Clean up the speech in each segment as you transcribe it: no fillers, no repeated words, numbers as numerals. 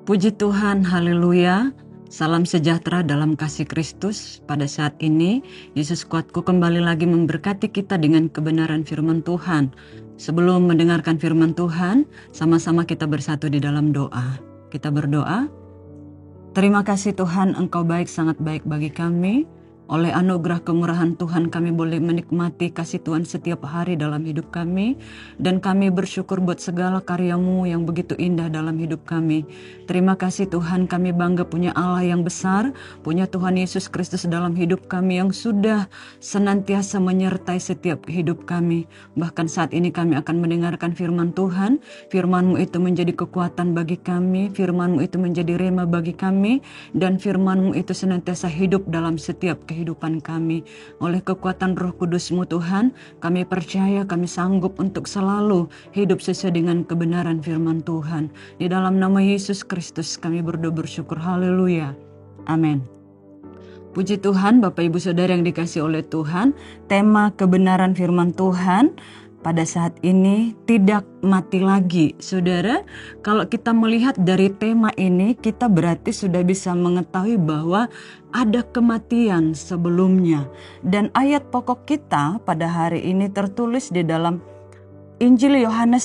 Puji Tuhan, haleluya. Salam sejahtera dalam kasih Kristus. Pada saat ini, Yesus kuatku kembali lagi memberkati kita dengan kebenaran firman Tuhan. Sebelum mendengarkan firman Tuhan, sama-sama kita bersatu di dalam doa. Kita berdoa. Terima kasih Tuhan, Engkau baik, sangat baik bagi kami. Oleh anugerah kemurahan Tuhan kami boleh menikmati kasih Tuhan setiap hari dalam hidup kami. Dan kami bersyukur buat segala karya-Mu yang begitu indah dalam hidup kami. Terima kasih Tuhan, kami bangga punya Allah yang besar, punya Tuhan Yesus Kristus dalam hidup kami yang sudah senantiasa menyertai setiap hidup kami. Bahkan saat ini kami akan mendengarkan firman Tuhan. Firman-Mu itu menjadi kekuatan bagi kami, firman-Mu itu menjadi rema bagi kami, dan firman-Mu itu senantiasa hidup dalam setiap kehidupan kami. Oleh kekuatan Roh Kudus-Mu Tuhan, kami percaya kami sanggup untuk selalu hidup sesuai dengan kebenaran firman Tuhan. Di dalam nama Yesus Kristus kami berdoa bersyukur. Haleluya. Amin. Puji Tuhan, Bapak Ibu Saudara yang dikasihi oleh Tuhan, tema kebenaran firman Tuhan pada saat ini tidak mati lagi. Saudara, kalau kita melihat dari tema ini, kita berarti sudah bisa mengetahui bahwa ada kematian sebelumnya. Dan ayat pokok kita pada hari ini tertulis di dalam Injil Yohanes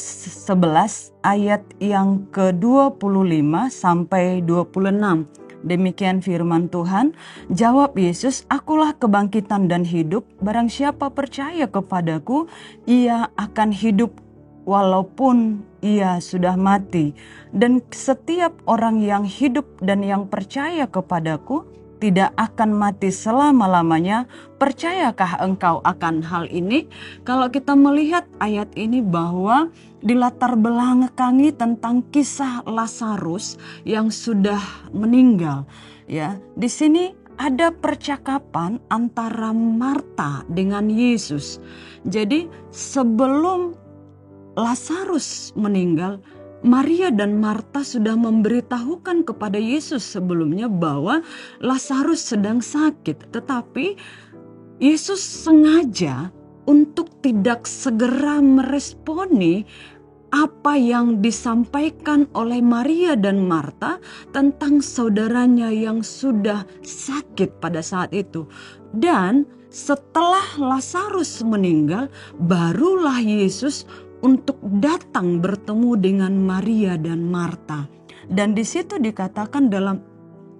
11 ayat yang ke-25 sampai 26. Demikian firman Tuhan. Jawab Yesus, "Akulah kebangkitan dan hidup. Barang siapa percaya kepadaku, ia akan hidup walaupun ia sudah mati. Dan setiap orang yang hidup dan yang percaya kepadaku tidak akan mati selama-lamanya. Percayakah engkau akan hal ini?" Kalau kita melihat ayat ini bahwa dilatar belakangi tentang kisah Lazarus yang sudah meninggal. Ya, di sini ada percakapan antara Marta dengan Yesus. Jadi sebelum Lazarus meninggal, Maria dan Marta sudah memberitahukan kepada Yesus sebelumnya bahwa Lazarus sedang sakit. Tetapi Yesus sengaja untuk tidak segera meresponi apa yang disampaikan oleh Maria dan Marta tentang saudaranya yang sudah sakit pada saat itu. Dan setelah Lazarus meninggal, barulah Yesus untuk datang bertemu dengan Maria dan Marta. Dan di situ dikatakan dalam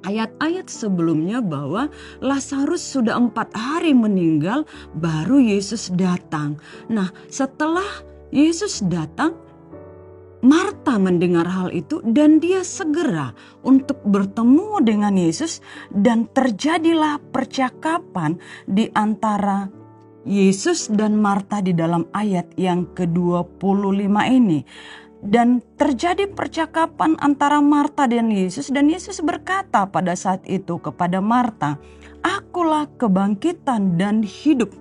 ayat-ayat sebelumnya bahwa Lazarus sudah 4 hari meninggal, baru Yesus datang. Nah, setelah Yesus datang, Marta mendengar hal itu dan dia segera untuk bertemu dengan Yesus, dan terjadilah percakapan di antara Yesus dan Marta di dalam ayat yang ke-25 ini. Dan terjadi percakapan antara Marta dan Yesus berkata pada saat itu kepada Marta, "Akulah kebangkitan dan hidup."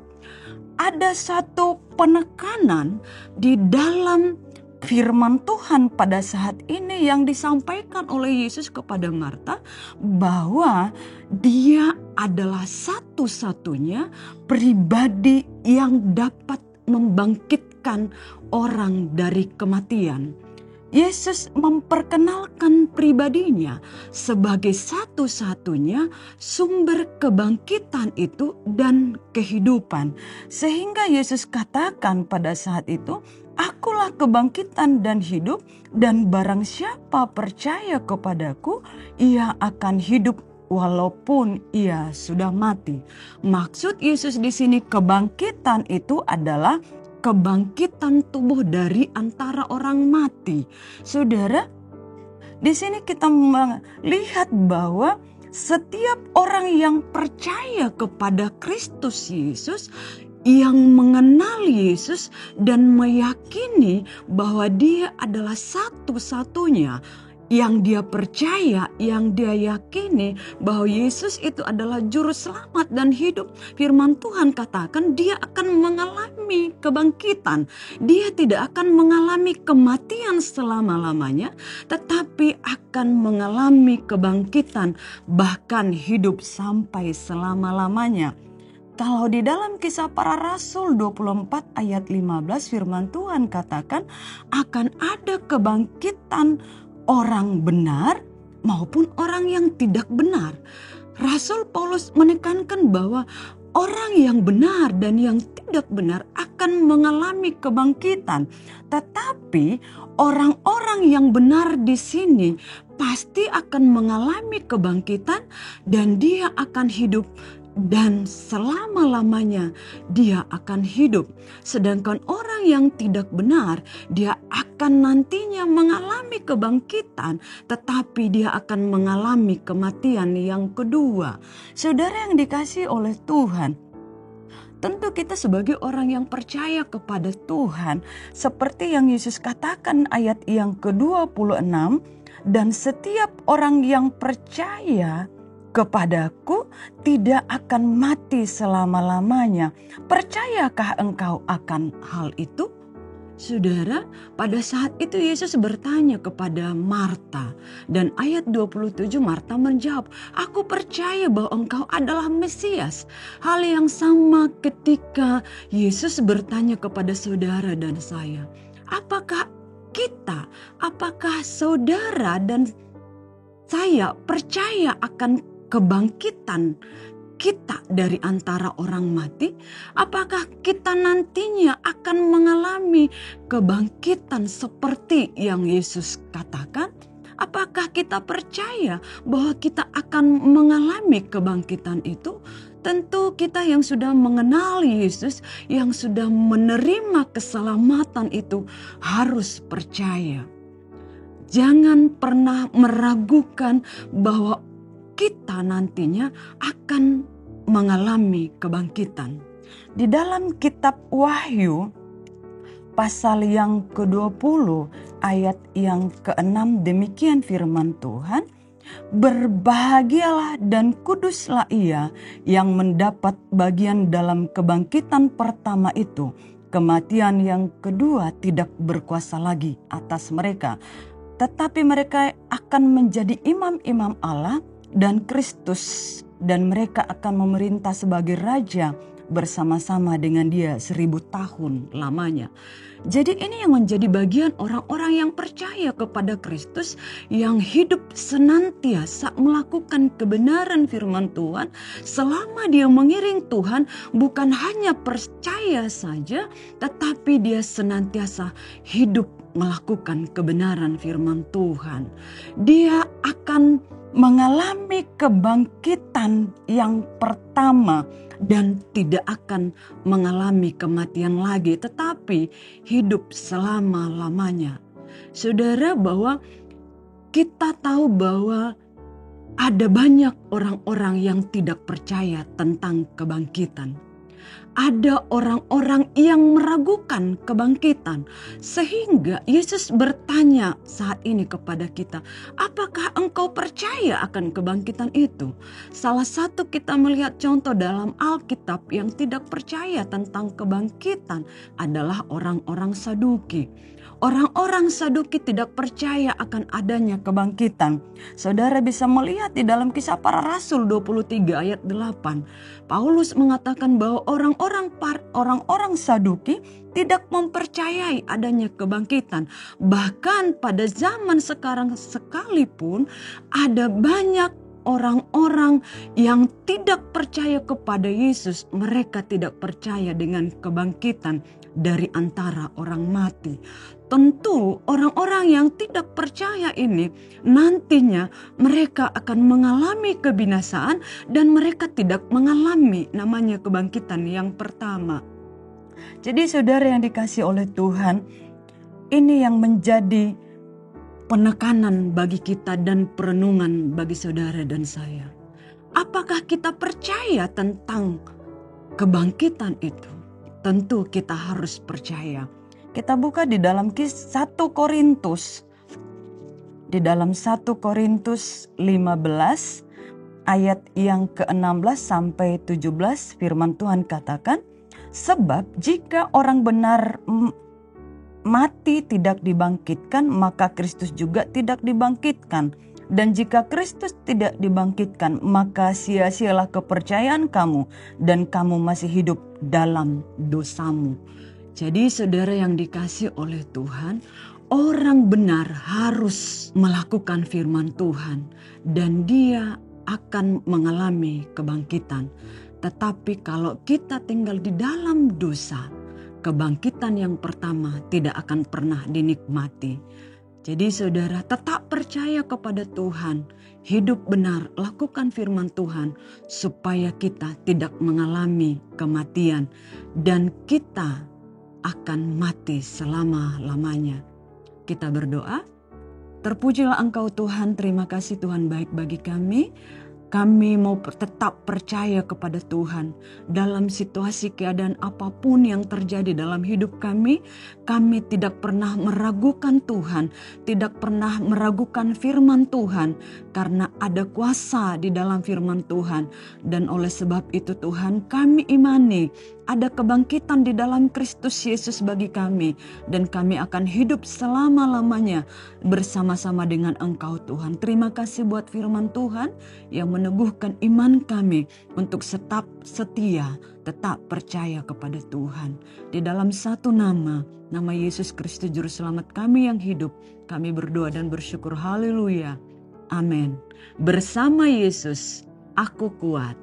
Ada satu penekanan di dalam firman Tuhan pada saat ini yang disampaikan oleh Yesus kepada Marta, bahwa dia adalah satu-satunya pribadi yang dapat membangkitkan orang dari kematian. Yesus memperkenalkan pribadinya sebagai satu-satunya sumber kebangkitan itu dan kehidupan. Sehingga Yesus katakan pada saat itu, "Akulah kebangkitan dan hidup, dan barang siapa percaya kepadaku, ia akan hidup walaupun ia sudah mati." Maksud Yesus di sini kebangkitan itu adalah kebangkitan tubuh dari antara orang mati. Saudara, di sini kita melihat bahwa setiap orang yang percaya kepada Kristus Yesus, yang mengenal Yesus dan meyakini bahwa dia adalah satu-satunya yang dia percaya, yang dia yakini bahwa Yesus itu adalah juru selamat dan hidup. Firman Tuhan katakan dia akan mengalami kebangkitan. Dia tidak akan mengalami kematian selama-lamanya, tetapi akan mengalami kebangkitan, bahkan hidup sampai selama-lamanya. Kalau di dalam Kisah Para Rasul 24 ayat 15 firman Tuhan katakan akan ada kebangkitan orang benar maupun orang yang tidak benar. Rasul Paulus menekankan bahwa orang yang benar dan yang tidak benar akan mengalami kebangkitan. Tetapi orang-orang yang benar di sini pasti akan mengalami kebangkitan dan dia akan hidup, dan selama-lamanya dia akan hidup. Sedangkan orang yang tidak benar, dia akan nantinya mengalami kebangkitan, tetapi dia akan mengalami kematian yang kedua. Saudara yang dikasihi oleh Tuhan, tentu kita sebagai orang yang percaya kepada Tuhan, seperti yang Yesus katakan ayat yang ke-26, dan setiap orang yang percaya kepadaku tidak akan mati selama-lamanya. Percayakah engkau akan hal itu? Saudara, pada saat itu Yesus bertanya kepada Marta, dan ayat 27 Marta menjawab, "Aku percaya bahwa engkau adalah Mesias." Hal yang sama ketika Yesus bertanya kepada saudara dan saya, apakah saudara dan saya percaya akan kebangkitan kita dari antara orang mati? Apakah kita nantinya akan mengalami kebangkitan seperti yang Yesus katakan? Apakah kita percaya bahwa kita akan mengalami kebangkitan itu? Tentu kita yang sudah mengenal Yesus, yang sudah menerima keselamatan itu harus percaya. Jangan pernah meragukan bahwa kita nantinya akan mengalami kebangkitan. Di dalam kitab Wahyu pasal yang ke-20 ayat yang ke-6 demikian firman Tuhan, "Berbahagialah dan kuduslah ia yang mendapat bagian dalam kebangkitan pertama itu. Kematian yang kedua tidak berkuasa lagi atas mereka, tetapi mereka akan menjadi imam-imam Allah dan Kristus, dan mereka akan memerintah sebagai raja bersama-sama dengan dia 1000 tahun lamanya." Jadi ini yang menjadi bagian orang-orang yang percaya kepada Kristus, yang hidup senantiasa melakukan kebenaran firman Tuhan selama dia mengiring Tuhan, bukan hanya percaya saja, tetapi dia senantiasa hidup melakukan kebenaran firman Tuhan. Dia akan mengalami kebangkitan yang pertama dan tidak akan mengalami kematian lagi, tetapi hidup selama-lamanya. Saudara, bahwa kita tahu bahwa ada banyak orang-orang yang tidak percaya tentang kebangkitan. Ada orang-orang yang meragukan kebangkitan, sehingga Yesus bertanya saat ini kepada kita, apakah engkau percaya akan kebangkitan itu? Salah satu kita melihat contoh dalam Alkitab yang tidak percaya tentang kebangkitan adalah orang-orang Saduki. Orang-orang Saduki tidak percaya akan adanya kebangkitan. Saudara bisa melihat di dalam Kisah Para Rasul 23 ayat 8. Paulus mengatakan bahwa orang-orang Saduki tidak mempercayai adanya kebangkitan. Bahkan pada zaman sekarang sekalipun ada banyak orang-orang yang tidak percaya kepada Yesus. Mereka tidak percaya dengan kebangkitan dari antara orang mati. Tentu orang-orang yang tidak percaya ini nantinya mereka akan mengalami kebinasaan dan mereka tidak mengalami namanya kebangkitan yang pertama. Jadi saudara yang dikasihi oleh Tuhan, ini yang menjadi penekanan bagi kita dan perenungan bagi saudara dan saya. Apakah kita percaya tentang kebangkitan itu? Tentu kita harus percaya. Kita buka di dalam 1 Korintus. Di dalam 1 Korintus 15 ayat yang ke-16 sampai 17 firman Tuhan katakan, "Sebab jika orang benar mati tidak dibangkitkan, maka Kristus juga tidak dibangkitkan. Dan jika Kristus tidak dibangkitkan, maka sia-sialah kepercayaan kamu dan kamu masih hidup dalam dosamu." Jadi saudara yang dikasihi oleh Tuhan, Orang benar harus melakukan firman Tuhan dan dia akan mengalami kebangkitan. Tetapi kalau kita tinggal di dalam dosa, kebangkitan yang pertama tidak akan pernah dinikmati. Jadi saudara, tetap percaya kepada Tuhan, hidup benar, lakukan firman Tuhan supaya kita tidak mengalami kematian dan kita akan mati selama-lamanya. Kita berdoa. Terpujilah Engkau Tuhan, terima kasih Tuhan baik bagi kami. Kami mau tetap percaya kepada Tuhan dalam situasi keadaan apapun yang terjadi dalam hidup kami. Kami tidak pernah meragukan Tuhan, tidak pernah meragukan firman Tuhan karena ada kuasa di dalam firman Tuhan. Dan oleh sebab itu Tuhan, kami imani ada kebangkitan di dalam Kristus Yesus bagi kami. Dan kami akan hidup selama-lamanya bersama-sama dengan Engkau Tuhan. Terima kasih buat firman Tuhan yang meneguhkan iman kami untuk tetap setia, tetap percaya kepada Tuhan. Di dalam satu nama Yesus Kristus Juru Selamat kami yang hidup, kami berdoa dan bersyukur. Haleluya. Amin. Bersama Yesus, aku kuat.